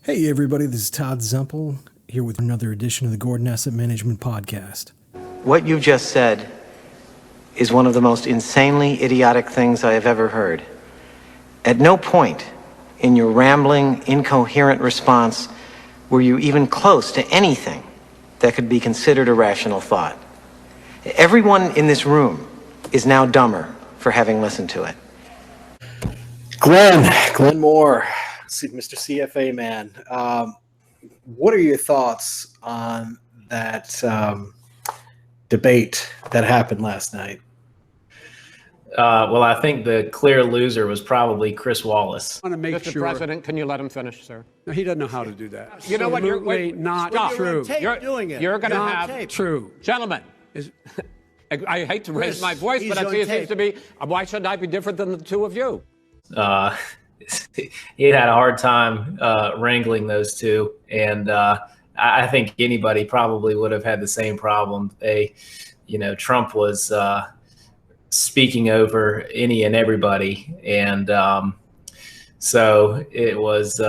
Hey everybody, this is Todd Zempel here with another edition of the Gordon Asset Management Podcast. What you just said is one of the most insanely idiotic things I have ever heard. At no point in your rambling, incoherent response were you even close to anything that could be considered a rational thought. Everyone in this room is now dumber for having listened to it. Glenn Moore, Mr. CFA man. What are your thoughts on that debate that happened last night? Well, I think the clear loser was probably Chris Wallace. I want to make Mr. sure. President, can you let him finish, sir? No, he doesn't know how to do that. You know what? Absolutely not stop. true. You're going to have Not true. Gentlemen, I hate to raise my voice, but I see it seems to be. Why shouldn't I be different than the two of you? He had a hard time wrangling those two, and I think anybody probably would have had the same problem. Trump was speaking over any and everybody, and so it was.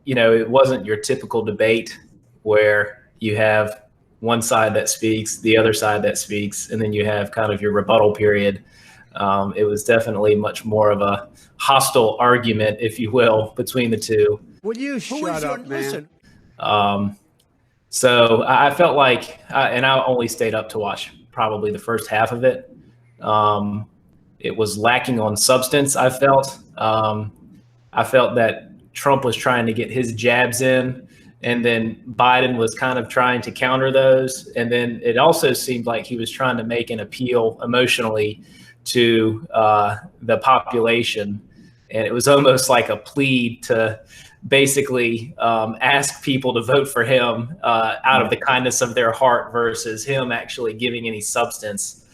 It wasn't your typical debate where you have one side that speaks, the other side that speaks, and then you have kind of your rebuttal period. It was definitely much more of a hostile argument, if you will, between the two. Will you shut up, man? So I felt like, and I only stayed up to watch probably the first half of it. It was lacking on substance, I felt. I felt that Trump was trying to get his jabs in, and then Biden was kind of trying to counter those. And then it also seemed like he was trying to make an appeal emotionally to the population. And it was almost like a plea to basically ask people to vote for him out of the kindness of their heart versus him actually giving any substance.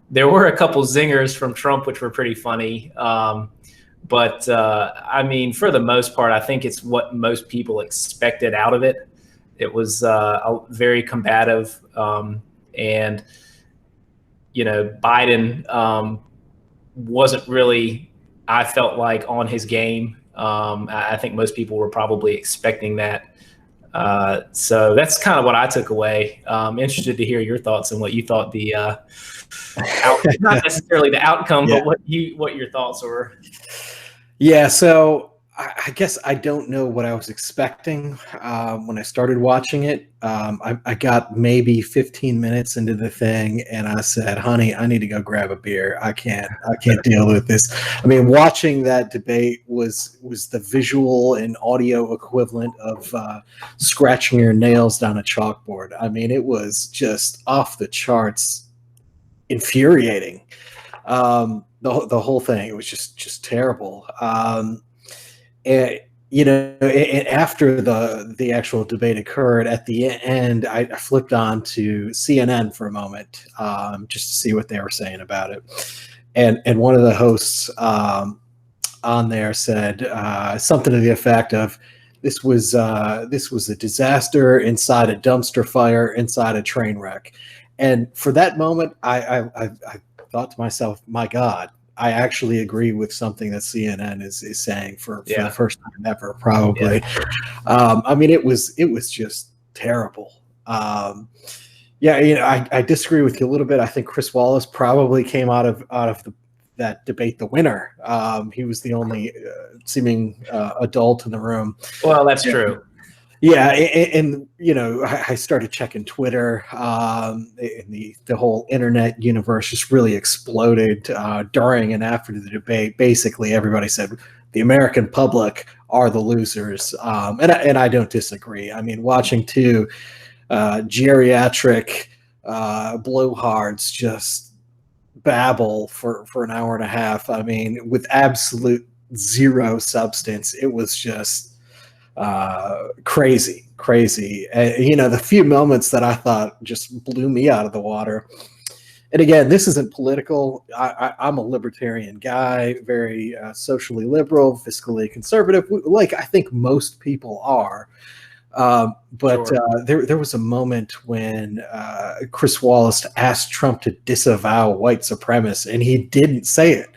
There were a couple zingers from Trump, which were pretty funny. But I mean, for the most part, I think it's what most people expected out of it. It was very combative. And Biden wasn't really, I felt like, on his game. I think most people were probably expecting that. So that's kind of what I took away. Interested to hear your thoughts and what you thought not necessarily the outcome, but what your thoughts were. Yeah, so I guess I don't know what I was expecting when I started watching it. I got maybe 15 minutes into the thing, and I said, "Honey, I need to go grab a beer. I can't deal with this." I mean, watching that debate was the visual and audio equivalent of scratching your nails down a chalkboard. I mean, it was just off the charts, infuriating. The whole thing, it was just terrible. And after the actual debate occurred, at the end, I flipped on to CNN for a moment, just to see what they were saying about it. And one of the hosts on there said something to the effect of, this was a disaster inside a dumpster fire, inside a train wreck. And for that moment, I thought to myself, my God, I actually agree with something that CNN is saying for the first time ever, probably. Yeah. I mean, it was just terrible. I disagree with you a little bit. I think Chris Wallace probably came out of that debate the winner. He was the only seeming adult in the room. Well, that's true. Yeah, and I started checking Twitter, and the whole internet universe just really exploded during and after the debate. Basically, everybody said the American public are the losers, and I don't disagree. I mean, watching two geriatric blowhards just babble for an hour and a half. I mean, with absolute zero substance, it was just crazy. The few moments that I thought just blew me out of the water. And again, this isn't political. I'm a libertarian guy, very socially liberal, fiscally conservative, like I think most people are. But sure. There was a moment when Chris Wallace asked Trump to disavow white supremacy, and he didn't say it.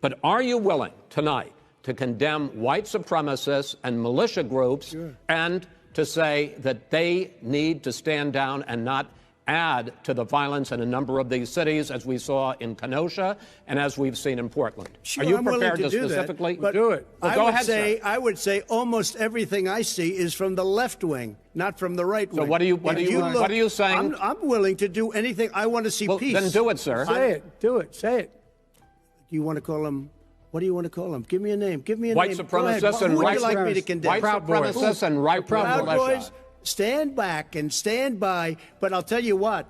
But are you willing tonight to condemn white supremacists and militia groups and to say that they need to stand down and not add to the violence in a number of these cities, as we saw in Kenosha and as we've seen in Portland. Sure, Are you I'm willing prepared to do specifically that, but do it? Well, go ahead, sir. I would say almost everything I see is from the left wing, not from the right wing. So what are you saying? I'm willing to do anything. I want to see peace. Then do it, sir. Say it. Do it. Say it. Do you want to call them? What do you want to call them? Give me a name. Give me a White name. supremacists and Who would white you like me to condemn? White supremacists and right Proud militia. Boys, stand back and stand by. But I'll tell you what.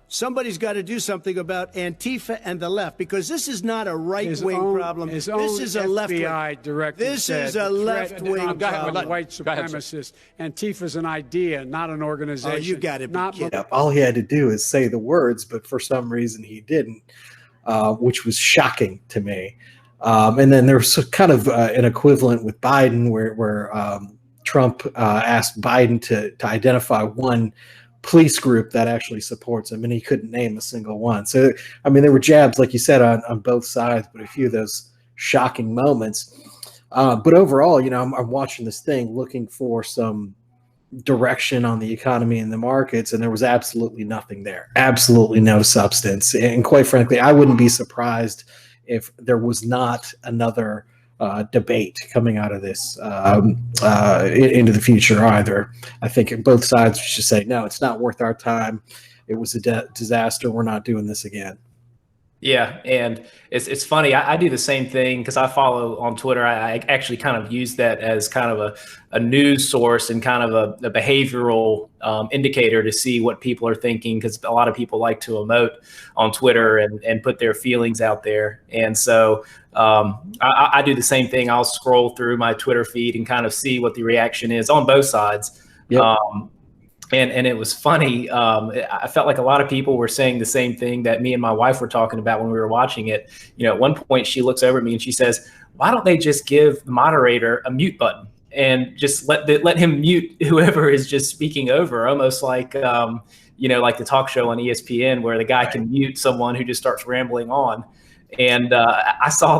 Somebody's got to do something about Antifa and the left, because this is not a right-wing problem. His This own is a left-wing. FBI director This said is a left-wing problem. white supremacists. Antifa's an idea, not an organization. Oh, you got to be kidding. Yep, all he had to do is say the words, but for some reason he didn't, which was shocking to me. And then there was kind of an equivalent with Biden where Trump asked Biden to identify one police group that actually supports him, and he couldn't name a single one. So, I mean, there were jabs, like you said, on both sides, but a few of those shocking moments. But overall, I'm watching this thing looking for some direction on the economy and the markets, and there was absolutely nothing there. Absolutely no substance. And quite frankly, I wouldn't be surprised if there was not another debate coming out of this into the future either. I think both sides should say, no, it's not worth our time. It was a disaster. We're not doing this again. Yeah, and it's funny. I do the same thing because I follow on Twitter. I actually kind of use that as kind of a news source and kind of a behavioral indicator to see what people are thinking, because a lot of people like to emote on Twitter and put their feelings out there. And so I do the same thing. I'll scroll through my Twitter feed and kind of see what the reaction is on both sides. Yep. And it was funny. I felt like a lot of people were saying the same thing that me and my wife were talking about when we were watching it. At one point she looks over at me and she says, "Why don't they just give the moderator a mute button and just let him mute whoever is just speaking over, almost like like the talk show on ESPN where the guy can mute someone who just starts rambling on." And I saw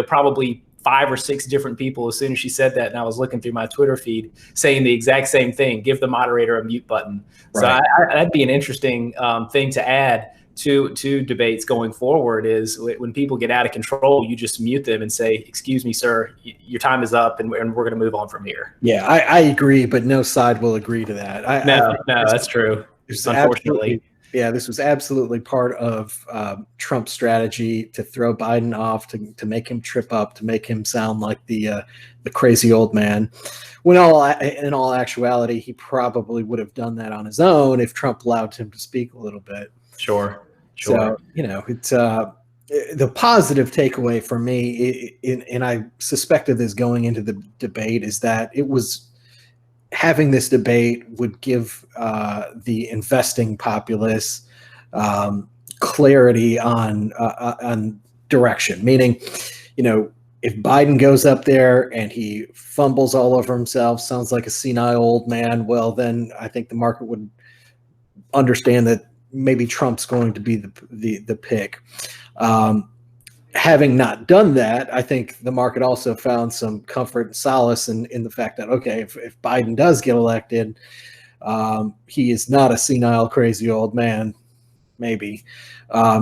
probably 5 or 6 different people as soon as she said that, and I was looking through my Twitter feed saying the exact same thing: give the moderator a mute button. Right. So that'd be an interesting thing to add to debates going forward, is when people get out of control, you just mute them and say, "Excuse me, sir, your time is up, and we're going to move on from here." Yeah, I agree, but no side will agree to that. No, that's true. Unfortunately. Yeah, this was absolutely part of Trump's strategy to throw Biden off, to make him trip up, to make him sound like the crazy old man. When in all actuality, he probably would have done that on his own if Trump allowed him to speak a little bit. Sure. So, it's the positive takeaway for me, and I suspected this going into the debate, is that it was having this debate would give the investing populace clarity on direction. Meaning, if Biden goes up there and he fumbles all over himself, sounds like a senile old man, well, then I think the market would understand that maybe Trump's going to be the pick. Having not done that, I think the market also found some comfort and solace in the fact that, okay, if Biden does get elected, he is not a senile, crazy old man, maybe.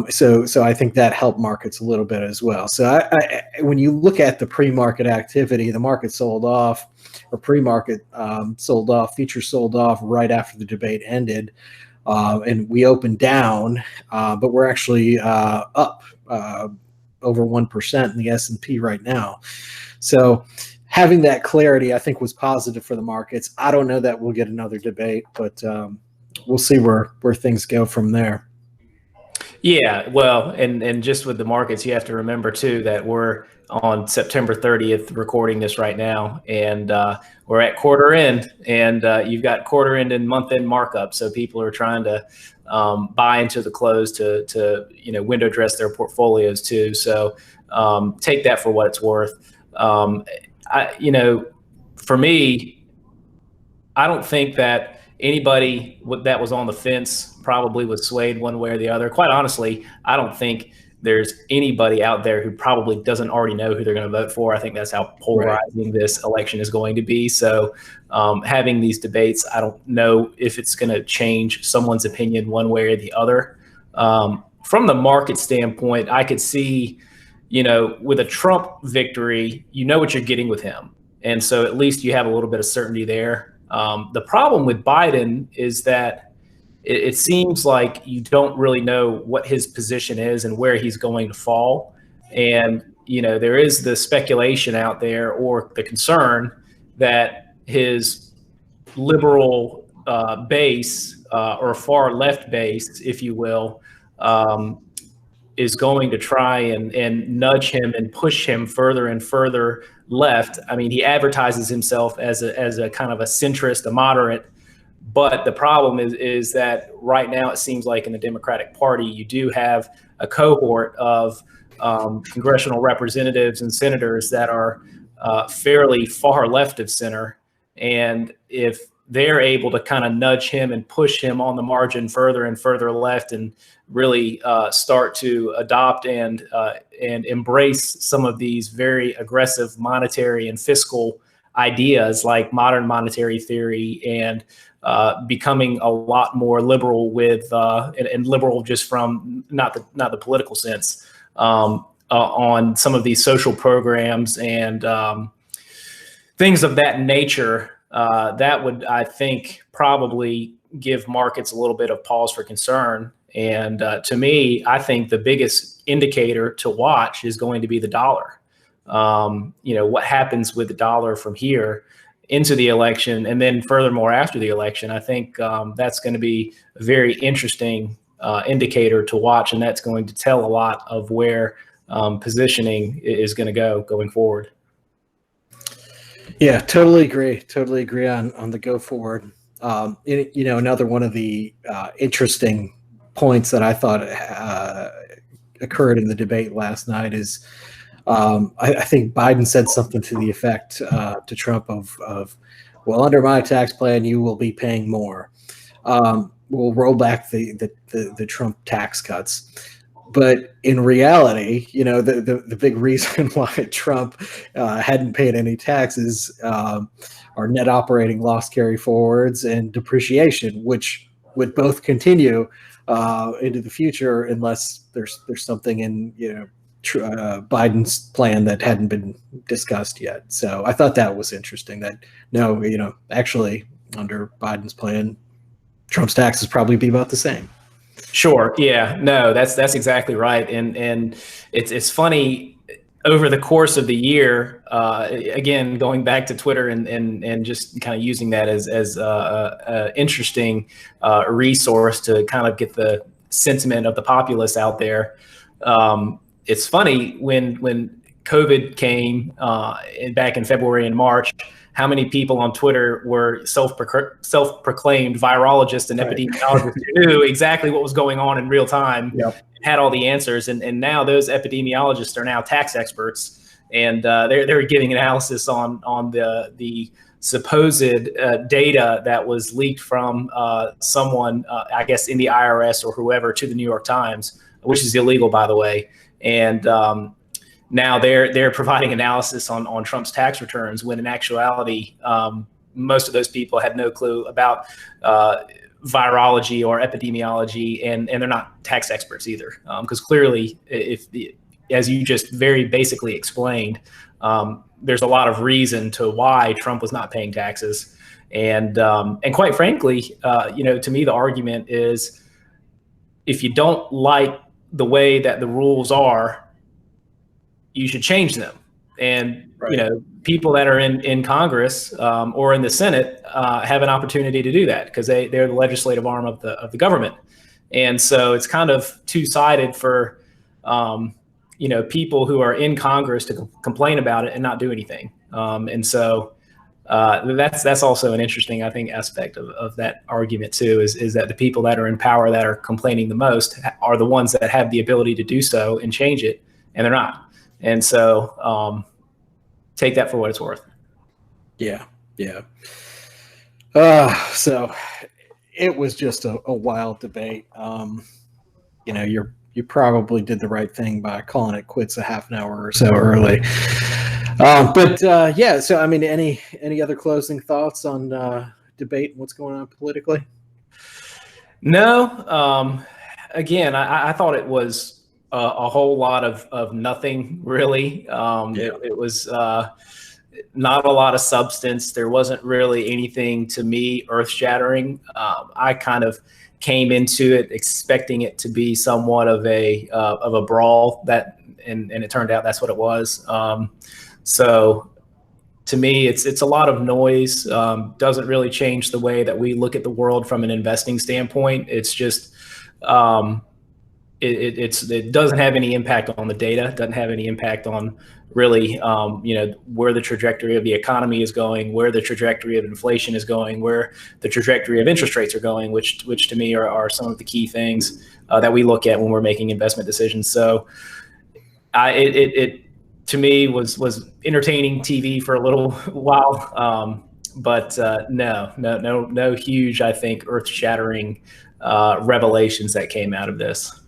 So I think that helped markets a little bit as well. So when you look at the pre-market activity, the market sold off, or pre-market sold off, futures sold off right after the debate ended. And we opened down, but we're actually up over 1% in the S&P right now. So having that clarity, I think, was positive for the markets. I don't know that we'll get another debate, but we'll see where things go from there. Yeah, well, and just with the markets, you have to remember too that we're on September 30th recording this right now, and we're at quarter end, and you've got quarter end and month end markup. So people are trying to buy into the close to window dress their portfolios too. So take that for what it's worth. For me, I don't think that anybody that was on the fence probably was swayed one way or the other. Quite honestly, I don't think there's anybody out there who probably doesn't already know who they're going to vote for. I think that's how polarizing this election is going to be. So having these debates, I don't know if it's going to change someone's opinion one way or the other. From the market standpoint, I could see, with a Trump victory, you know what you're getting with him. And so at least you have a little bit of certainty there. The problem with Biden is that it seems like you don't really know what his position is and where he's going to fall. And, there is the speculation out there, or the concern, that his liberal base, or far left base, if you will, is going to try and nudge him and push him further and further left. I mean, he advertises himself as a kind of a centrist, a moderate. But the problem is that right now it seems like in the Democratic Party, you do have a cohort of congressional representatives and senators that are fairly far left of center. And if they're able to kind of nudge him and push him on the margin further and further left, and really start to adopt and embrace some of these very aggressive monetary and fiscal ideas like modern monetary theory, and becoming a lot more liberal with and liberal just from not the political sense, on some of these social programs and things of that nature, that would, I think, probably give markets a little bit of pause for concern. And to me, I think the biggest indicator to watch is going to be the dollar. What happens with the dollar from here into the election, and then furthermore after the election. I think that's going to be a very interesting indicator to watch, and that's going to tell a lot of where positioning is going to go going forward. Yeah, totally agree. Totally agree on the go forward. Another one of the interesting points that I thought occurred in the debate last night is I think Biden said something to the effect to Trump of, well, under my tax plan, you will be paying more. We'll roll back the Trump tax cuts. But in reality, the big reason why Trump hadn't paid any taxes are net operating loss carry forwards and depreciation, which would both continue into the future unless there's something in Biden's plan that hadn't been discussed yet. So I thought that was interesting. That actually under Biden's plan, Trump's taxes probably be about the same. Sure. Yeah. No, that's exactly right. And it's funny, over the course of the year, again, going back to Twitter and just kind of using that as a interesting resource to kind of get the sentiment of the populace out there. It's funny when COVID came back in February and March, how many people on Twitter were self-proclaimed virologists and epidemiologists who knew exactly what was going on in real time, had all the answers. And now those epidemiologists are now tax experts, and they're giving analysis on the supposed data that was leaked from someone, I guess, in the IRS or whoever, to the New York Times, which is illegal, by the way. And now they're providing analysis on Trump's tax returns, when in actuality, most of those people had no clue about virology or epidemiology, and they're not tax experts either. Because clearly, as you just very basically explained, there's a lot of reason to why Trump was not paying taxes. And quite frankly, to me, the argument is, if you don't like the way that the rules are, you should change them. And, people that are in Congress or in the Senate have an opportunity to do that, because they're the legislative arm of the government. And so it's kind of two-sided for, people who are in Congress to complain about it and not do anything. And so that's also an interesting, I think, aspect of that argument too, is that the people that are in power that are complaining the most are the ones that have the ability to do so and change it, and they're not. And so take that for what it's worth. Yeah. So it was just a wild debate. You're you probably did the right thing by calling it quits a half an hour or so early. Yeah, so I mean, any other closing thoughts on debate and what's going on politically? No. Again, I thought it was a whole lot of nothing really. It was not a lot of substance. There wasn't really anything to me earth-shattering. I kind of came into it expecting it to be somewhat of a brawl, and it turned out that's what it was. So to me, it's a lot of noise. Doesn't really change the way that we look at the world from an investing standpoint. It's just it doesn't have any impact on the data. Doesn't have any impact on really where the trajectory of the economy is going, where the trajectory of inflation is going, where the trajectory of interest rates are going, which to me are some of the key things that we look at when we're making investment decisions. So it to me was entertaining TV for a little while, but no huge, I think, earth-shattering revelations that came out of this.